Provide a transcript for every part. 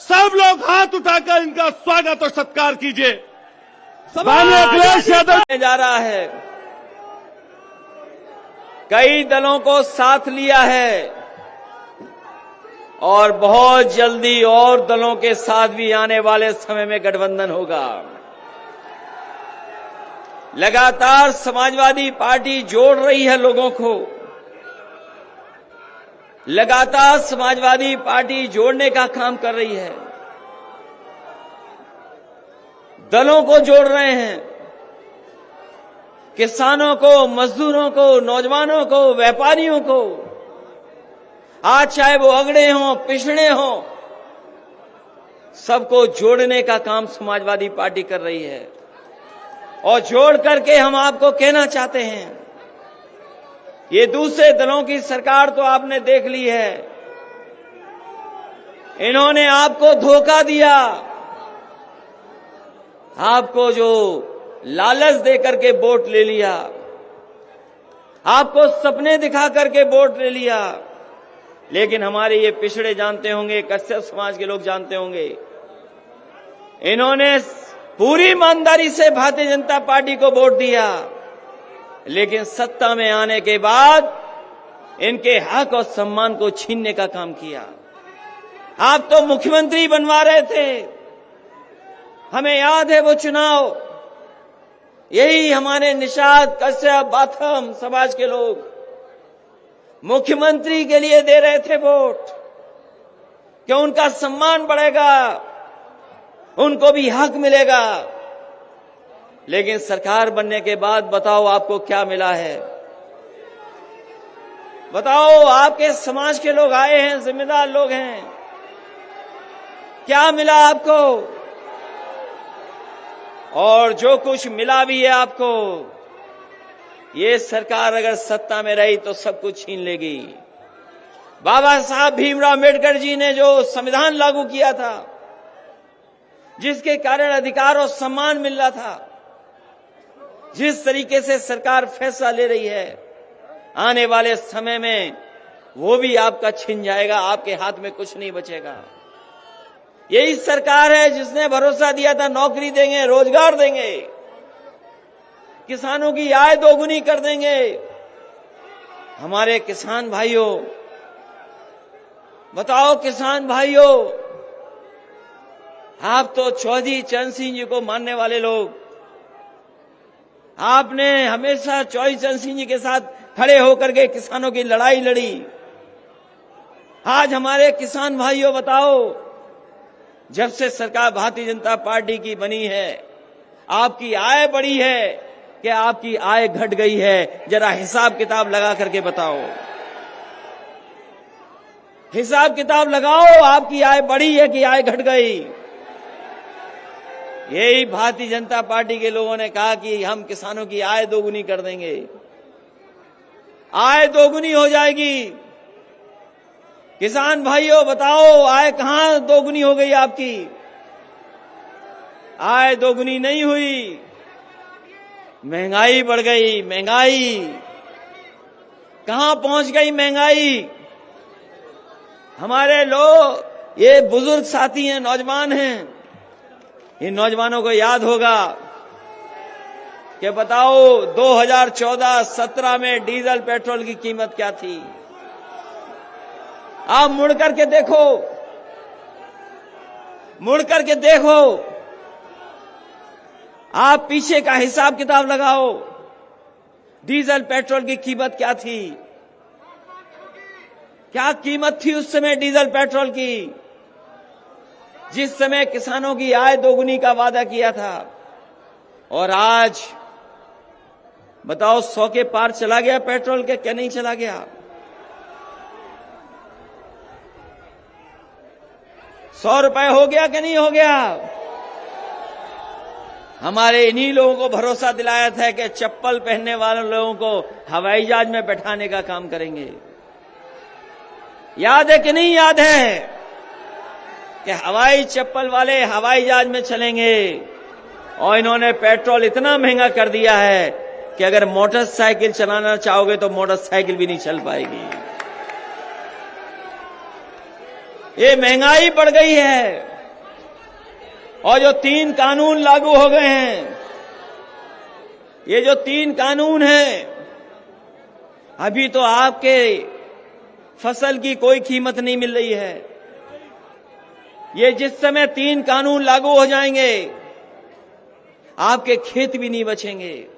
सब लोग हाथ उठाकर इनका स्वागत और सत्कार कीजिए। माननीय अखिलेश यादव जा रहा है, कई दलों को साथ लिया है और बहुत जल्दी और दलों के साथ भी आने वाले समय में गठबंधन होगा। लगातार समाजवादी पार्टी जोड़ रही है लोगों को, लगातार समाजवादी पार्टी जोड़ने का काम कर रही है, दलों को जोड़ रहे हैं, किसानों को, मजदूरों को, नौजवानों को, व्यापारियों को, आज चाहे वो अगड़े हों, पिछड़े हों, सबको जोड़ने का काम समाजवादी पार्टी कर रही है। और जोड़ करके हम आपको कहना चाहते हैं, ये दूसरे दलों की सरकार तो आपने देख ली है, इन्होंने आपको धोखा दिया, आपको जो लालच दे करके वोट ले लिया, आपको सपने दिखा करके वोट ले लिया। लेकिन हमारे ये पिछड़े जानते होंगे, कश्यप समाज के लोग जानते होंगे, इन्होंने पूरी ईमानदारी से भारतीय जनता पार्टी को वोट दिया, लेकिन सत्ता में आने के बाद इनके हक और सम्मान को छीनने का काम किया। आप तो मुख्यमंत्री बनवा रहे थे, हमें याद है वो चुनाव, यही हमारे निषाद, कश्यप, बाथम समाज के लोग मुख्यमंत्री के लिए दे रहे थे वोट कि उनका सम्मान बढ़ेगा, उनको भी हक मिलेगा। लेकिन सरकार बनने के बाद बताओ आपको क्या मिला है? बताओ, आपके समाज के लोग आए हैं, जिम्मेदार लोग हैं, क्या मिला आपको? और जो कुछ मिला भी है आपको, ये सरकार अगर सत्ता में रही तो सब कुछ छीन लेगी। बाबा साहब भीमराव अम्बेडकर जी ने जो संविधान लागू किया था, जिसके कारण अधिकार और सम्मान मिल रहा था, जिस तरीके से सरकार फैसला ले रही है, आने वाले समय में वो भी आपका छिन जाएगा, आपके हाथ में कुछ नहीं बचेगा। यही सरकार है जिसने भरोसा दिया था नौकरी देंगे, रोजगार देंगे, किसानों की आय दोगुनी कर देंगे। हमारे किसान भाइयों, बताओ किसान भाइयों, आप तो चौधरी चरण सिंह जी को मानने वाले लोग, आपने हमेशा चौधरी चरण सिंह जी के साथ खड़े होकर के किसानों की लड़ाई लड़ी। आज हमारे किसान भाइयों बताओ, जब से सरकार भारतीय जनता पार्टी की बनी है, आपकी आय बढ़ी है कि आपकी आय घट गई है? जरा हिसाब किताब लगा करके बताओ, हिसाब किताब लगाओ, आपकी आय बढ़ी है कि आय घट गई? यही भारतीय जनता पार्टी के लोगों ने कहा कि हम किसानों की आय दोगुनी कर देंगे, आय दोगुनी हो जाएगी। किसान भाइयों बताओ, आय कहां दोगुनी हो गई आपकी? आय दोगुनी नहीं हुई, महंगाई बढ़ गई। महंगाई कहां पहुंच गई? महंगाई हमारे लोग, ये बुजुर्ग साथी हैं, नौजवान हैं, इन नौजवानों को याद होगा कि बताओ 2014-17 में डीजल पेट्रोल की कीमत क्या थी? आप मुड़ करके देखो, मुड़ करके देखो, आप पीछे का हिसाब किताब लगाओ, डीजल पेट्रोल की कीमत क्या थी? क्या कीमत थी उस समय डीजल पेट्रोल की, जिस समय किसानों की आय दोगुनी का वादा किया था? और आज बताओ 100 के पार चला गया पेट्रोल के, क्या नहीं चला गया? 100 रुपए हो गया कि नहीं हो गया? हमारे इन्हीं लोगों को भरोसा दिलाया था कि चप्पल पहनने वाले लोगों को हवाई जहाज में बैठाने का काम करेंगे। याद है कि नहीं याद है कि हवाई चप्पल वाले हवाई जहाज में चलेंगे? और इन्होंने पेट्रोल इतना महंगा कर दिया है कि अगर मोटरसाइकिल चलाना चाहोगे तो मोटरसाइकिल भी नहीं चल पाएगी। ये महंगाई बढ़ गई है। और जो 3 कानून लागू हो गए हैं, ये जो 3 कानून हैं, अभी तो आपके फसल की कोई कीमत नहीं मिल रही है। ये जिस समय 3 कानून लागू हो जाएंगे, आपके खेत भी नहीं बचेंगे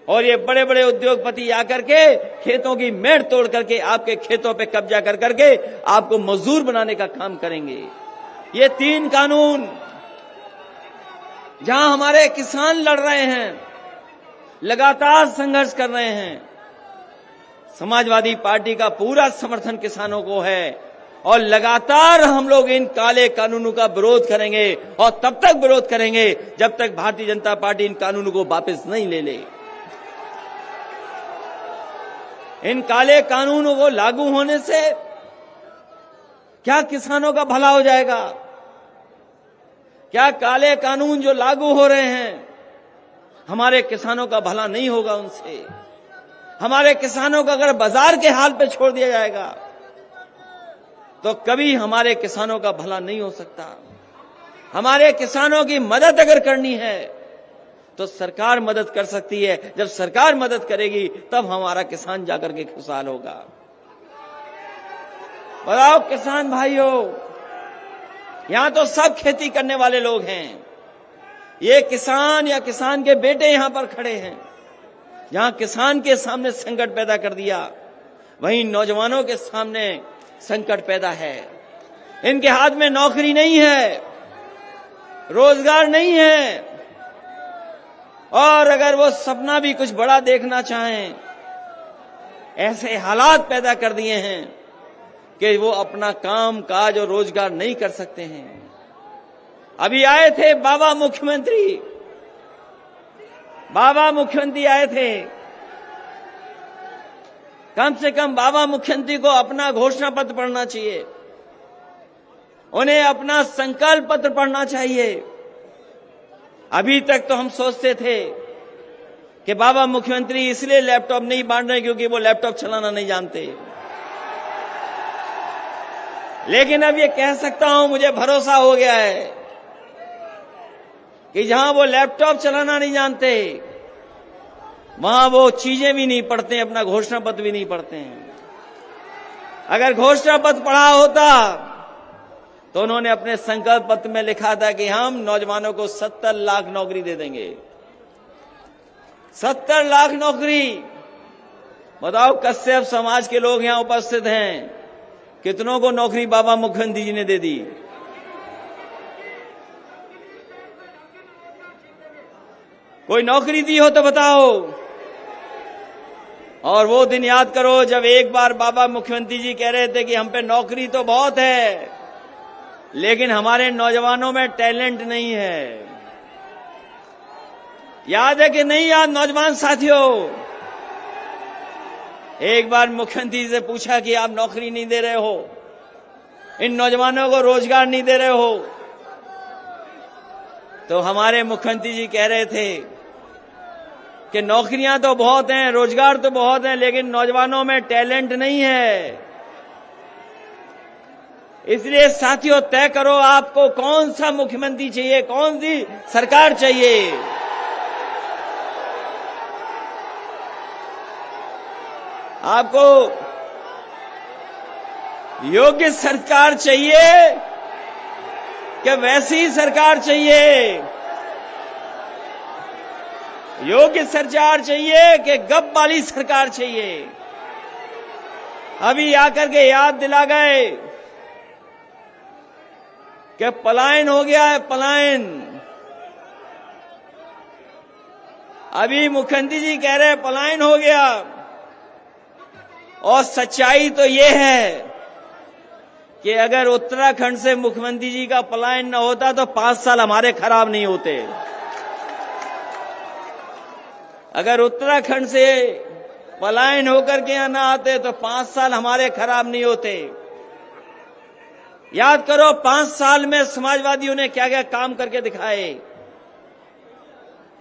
और ये बड़े बड़े उद्योगपति आकर के खेतों की मेड़ तोड़ करके आपके खेतों पे कब्जा कर करके आपको मजदूर बनाने का काम करेंगे। ये 3 कानून जहां हमारे किसान लड़ रहे हैं, लगातार संघर्ष कर रहे हैं, समाजवादी पार्टी का पूरा समर्थन किसानों को है और लगातार हम लोग इन काले कानूनों का विरोध करेंगे और तब तक विरोध करेंगे जब तक भारतीय जनता पार्टी इन कानूनों को वापस नहीं ले ले। इन काले कानूनों को लागू होने से क्या किसानों का भला हो जाएगा? क्या काले कानून जो लागू हो रहे हैं, हमारे किसानों का भला नहीं होगा उनसे? हमारे किसानों को अगर बाजार के हाल पे छोड़ दिया जाएगा तो कभी हमारे किसानों का भला नहीं हो सकता। हमारे किसानों की मदद अगर करनी है तो सरकार मदद कर सकती है। जब सरकार मदद करेगी तब हमारा किसान जाकर के खुशहाल होगा। बताओ किसान भाइयों, यहां तो सब खेती करने वाले लोग हैं। ये किसान या किसान के बेटे यहां पर खड़े हैं। जहां किसान के सामने संकट पैदा कर दिया, वहीं नौजवानों के सामने संकट पैदा है। इनके हाथ में नौकरी नहीं है, रोजगार नहीं है और अगर वो सपना भी कुछ बड़ा देखना चाहें, ऐसे हालात पैदा कर दिए हैं कि वो अपना काम काज और रोजगार नहीं कर सकते हैं। अभी आए थे बाबा मुख्यमंत्री आए थे। कम से कम बाबा मुख्यमंत्री को अपना घोषणा पत्र पढ़ना चाहिए, उन्हें अपना संकल्प पत्र पढ़ना चाहिए। अभी तक तो हम सोचते थे कि बाबा मुख्यमंत्री इसलिए लैपटॉप नहीं बांट रहे क्योंकि वो लैपटॉप चलाना नहीं जानते, लेकिन अब ये कह सकता हूं, मुझे भरोसा हो गया है कि जहां वो लैपटॉप चलाना नहीं जानते, वहां वो चीजें भी नहीं पढ़ते, अपना घोषणा पत्र भी नहीं पढ़ते हैं। अगर घोषणा पत्र पढ़ा होता तो उन्होंने अपने संकल्प पत्र में लिखा था कि हम नौजवानों को 70 लाख नौकरी दे देंगे। 70 लाख नौकरी। बताओ कश्यप समाज के लोग यहां उपस्थित हैं, कितनों को नौकरी बाबा मुख्यमंत्री जी ने दे दी? कोई नौकरी दी हो तो बताओ। और वो दिन याद करो जब एक बार बाबा मुख्यमंत्री जी कह रहे थे कि हम पे नौकरी तो बहुत है लेकिन हमारे नौजवानों में टैलेंट नहीं है। याद है कि नहीं याद नौजवान साथियों? एक बार मुख्यमंत्री जी से पूछा कि आप नौकरी नहीं दे रहे हो, इन नौजवानों को रोजगार नहीं दे रहे हो, तो हमारे मुख्यमंत्री जी कह रहे थे कि नौकरियां तो बहुत हैं, रोजगार तो बहुत हैं, लेकिन नौजवानों में टैलेंट नहीं है। इसलिए साथियों तय करो आपको कौन सा मुख्यमंत्री चाहिए, कौन सी सरकार चाहिए। आपको योग्य सरकार चाहिए कि वैसी सरकार चाहिए? योग्य सरकार चाहिए कि गप वाली सरकार चाहिए? अभी आकर के याद दिला गए कि पलायन हो गया है, पलायन। अभी मुख्यमंत्री जी कह रहे हैं पलायन हो गया, और सच्चाई तो ये है कि अगर उत्तराखंड से मुख्यमंत्री जी का पलायन न होता तो 5 साल हमारे खराब नहीं होते। अगर उत्तराखंड से पलायन होकर के यहां ना आते तो 5 साल हमारे खराब नहीं होते। याद करो 5 साल में समाजवादियों ने क्या क्या काम करके दिखाए।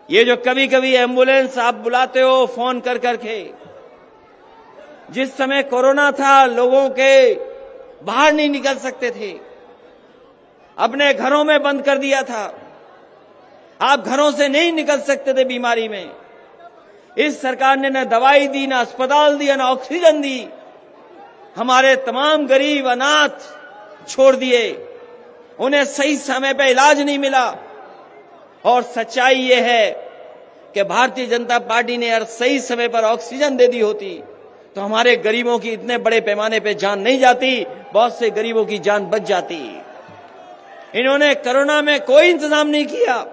ये जो कभी कभी एम्बुलेंस आप बुलाते हो फोन कर करके, जिस समय कोरोना था लोगों के बाहर नहीं निकल सकते थे, अपने घरों में बंद कर दिया था, आप घरों से नहीं निकल सकते थे बीमारी में। इस सरकार ने न दवाई दी, न अस्पताल दिया, न ऑक्सीजन दी। हमारे तमाम गरीब अनाथ छोड़ दिए, उन्हें सही समय पे इलाज नहीं मिला। और सच्चाई ये है कि भारतीय जनता पार्टी ने अगर सही समय पर ऑक्सीजन दे दी होती तो हमारे गरीबों की इतने बड़े पैमाने पे जान नहीं जाती, बहुत से गरीबों की जान बच जाती। इन्होंने कोरोना में कोई इंतजाम नहीं किया,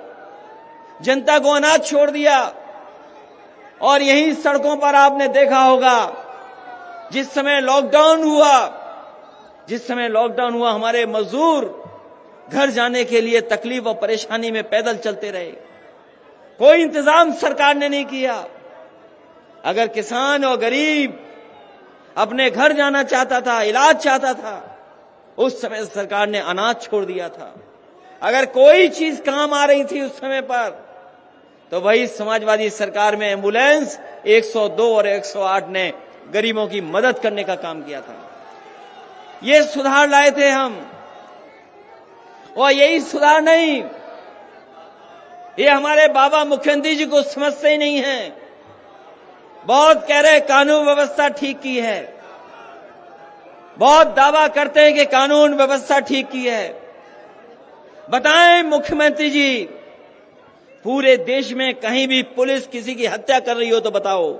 जनता को अनाथ छोड़ दिया। और यही सड़कों पर आपने देखा होगा, जिस समय लॉकडाउन हुआ हमारे मजदूर घर जाने के लिए तकलीफ और परेशानी में पैदल चलते रहे। कोई इंतजाम सरकार ने नहीं किया। अगर किसान और गरीब अपने घर जाना चाहता था, इलाज चाहता था, उस समय सरकार ने अनाज छोड़ दिया था। अगर कोई चीज काम आ रही थी उस समय पर, तो वही समाजवादी सरकार में एम्बुलेंस 102 और 108 ने गरीबों की मदद करने का काम किया था। ये सुधार लाए थे हम। और यही सुधार नहीं, ये हमारे बाबा मुख्यमंत्री जी को समझते ही नहीं है। बहुत कह रहे कानून व्यवस्था ठीक की है, बहुत दावा करते हैं कि कानून व्यवस्था ठीक की है। बताएं मुख्यमंत्री जी, पूरे देश में कहीं भी पुलिस किसी की हत्या कर रही हो तो बताओ।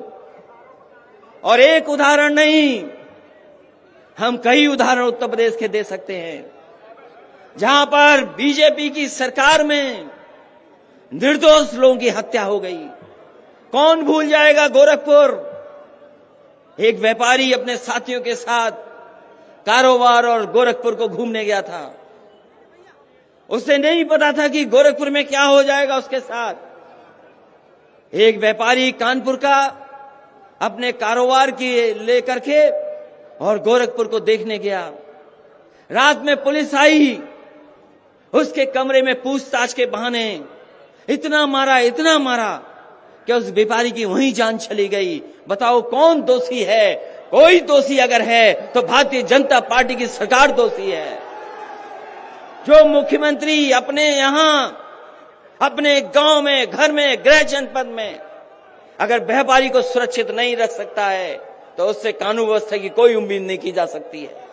और एक उदाहरण नहीं, हम कई उदाहरण उत्तर प्रदेश के दे सकते हैं, जहां पर बीजेपी की सरकार में निर्दोष लोगों की हत्या हो गई। कौन भूल जाएगा गोरखपुर, एक व्यापारी अपने साथियों के साथ कारोबार और गोरखपुर को घूमने गया था। उसे नहीं पता था कि गोरखपुर में क्या हो जाएगा उसके साथ। एक व्यापारी कानपुर का अपने कारोबार की लेकर के और गोरखपुर को देखने गया। रात में पुलिस आई, उसके कमरे में पूछताछ के बहाने इतना मारा कि उस व्यापारी की वहीं जान चली गई। बताओ कौन दोषी है? कोई दोषी अगर है तो भारतीय जनता पार्टी की सरकार दोषी है। जो मुख्यमंत्री अपने यहां, अपने गांव में, घर में, गृह जनपद में अगर व्यापारी को सुरक्षित नहीं रख सकता है तो उससे कानून व्यवस्था की कोई उम्मीद नहीं की जा सकती है।